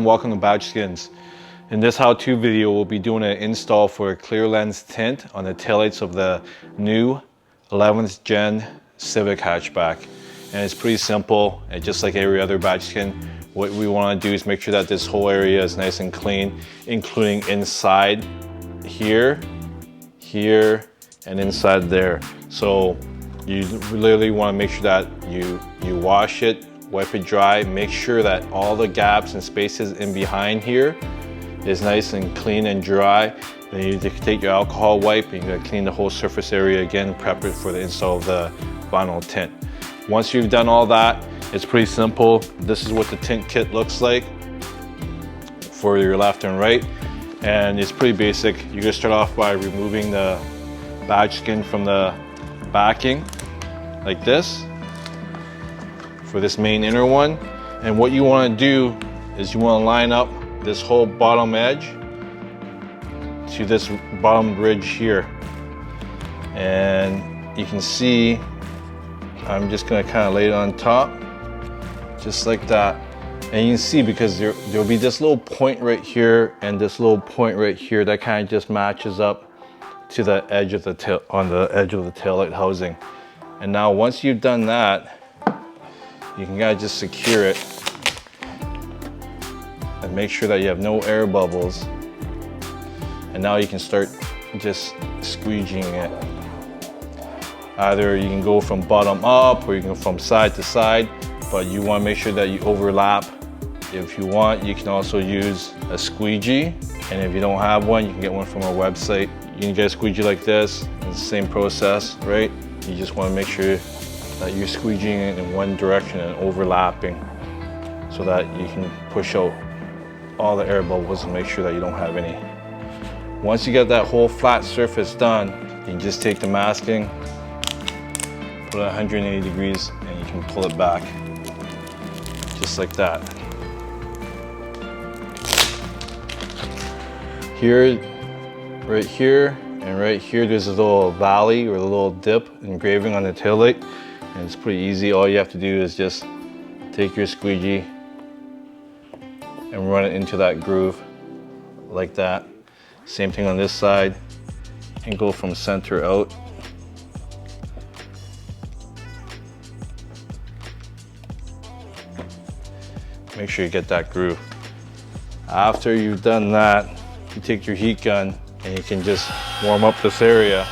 everyone, welcome to Badgeskins. In this how-to video, we'll be doing an install for a clear lens tint on the taillights of the new 11th gen Civic hatchback. And it's pretty simple, and just like every other Badgeskin, what we want to do is make sure that this whole area is nice and clean, including inside here, here, and inside there. So you literally want to make sure that you wash it, wipe it dry, make sure that all the gaps and spaces in behind here is nice and clean and dry. Then you take your alcohol wipe and you're gonna clean the whole surface area again, prep it for the install of the vinyl tint. Once you've done all that, it's pretty simple. This is what the tint kit looks like for your left and right. And it's pretty basic. You're gonna start off by removing the badge skin from the backing like this for this main inner one. And what you want to do is you want to line up this whole bottom edge to this bottom ridge here. And you can see I'm just going to kind of lay it on top just like that. And you can see because there'll be this little point right here and this little point right here that kind of just matches up to the edge of the tail, on the edge of the taillight housing. And now once you've done that, you can kind of just secure it and make sure that you have no air bubbles. And now you can start just squeegeeing it. Either you can go from bottom up or you can go from side to side, but you want to make sure that you overlap. If you want, you can also use a squeegee. And if you don't have one, you can get one from our website. You can get a squeegee like this. It's the same process, right? You just want to make sure that you're squeegeeing it in one direction and overlapping so that you can push out all the air bubbles and make sure that you don't have any. Once you get that whole flat surface done, you can just take the masking, put it at 180 degrees, and you can pull it back just like that. Here, right here, and right here, there's a little valley or a little dip engraving on the taillight. And it's pretty easy. All you have to do is just take your squeegee and run it into that groove like that. Same thing on this side, and go from center out. Make sure you get that groove. After you've done that, you take your heat gun and you can just warm up this area.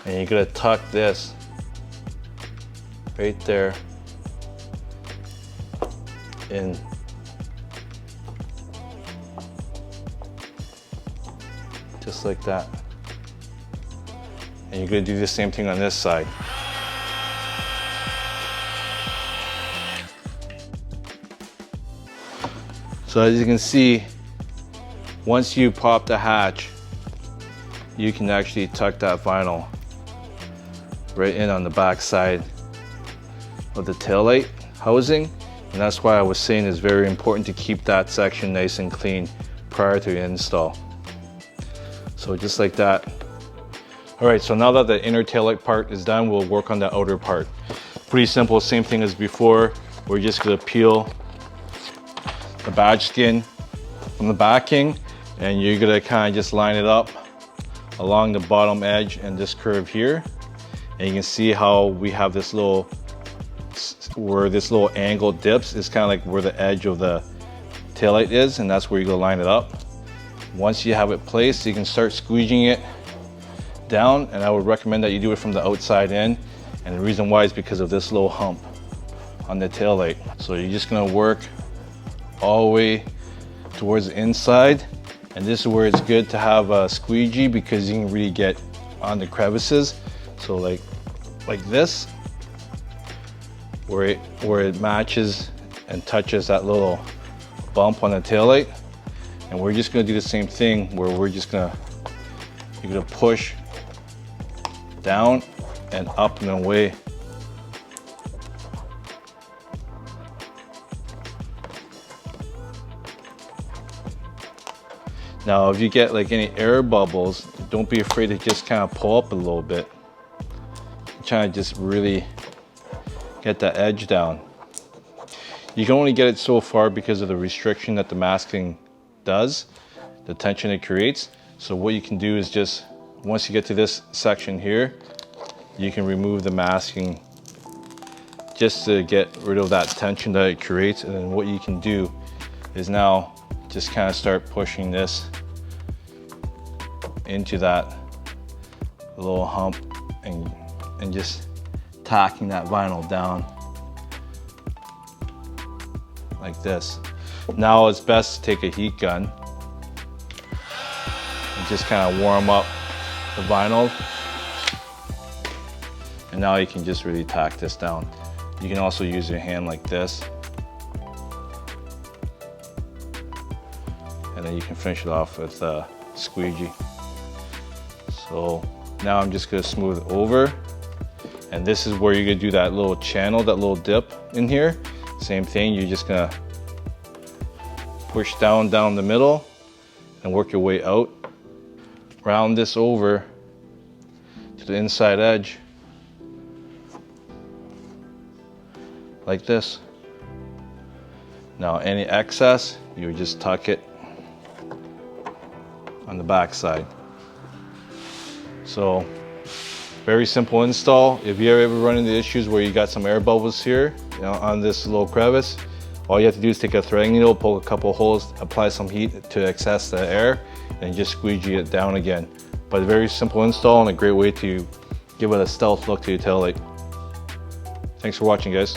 And you're gonna tuck this right there in. Just like that. And you're gonna do the same thing on this side. So as you can see, once you pop the hatch, you can actually tuck that vinyl right in on the back side of the taillight housing. And that's why I was saying it's very important to keep that section nice and clean prior to the install. So just like that. All right, so now that the inner taillight part is done, we'll work on the outer part. Pretty simple, same thing as before. We're just gonna peel the badge skin from the backing, and you're gonna kind of just line it up along the bottom edge and this curve here. And you can see how we have this little, where this little angle dips is kind of like where the edge of the taillight is, and that's where you're gonna line it up. Once you have it placed, you can start squeegeeing it down, and I would recommend that you do it from the outside in. And the reason why is because of this little hump on the taillight. So you're just gonna work all the way towards the inside. And this is where it's good to have a squeegee because you can really get on the crevices. So like this, where it matches and touches that little bump on the taillight. And we're just gonna do the same thing where you're gonna push down and up and away. Now, if you get like any air bubbles, don't be afraid to just kind of pull up a little bit. Trying to just really get that edge down. You can only get it so far because of the restriction that the masking does, the tension it creates. So what you can do is just, once you get to this section here, you can remove the masking just to get rid of that tension that it creates. And then what you can do is now just kind of start pushing this into that little hump and just tacking that vinyl down like this. Now it's best to take a heat gun and just kind of warm up the vinyl. And now you can just really tack this down. You can also use your hand like this. And then you can finish it off with a squeegee. So now I'm just gonna smooth it over. And this is where you're gonna do that little channel, that little dip in here. Same thing, you're just gonna push down the middle and work your way out. Round this over to the inside edge, like this. Now any excess, you would just tuck it on the back side. So very simple install. If you ever run into issues where you got some air bubbles here, you know, on this little crevice, all you have to do is take a threading needle, poke a couple holes, apply some heat to access the air, and just squeegee it down again. But a very simple install and a great way to give it a stealth look to your taillight. Thanks for watching, guys.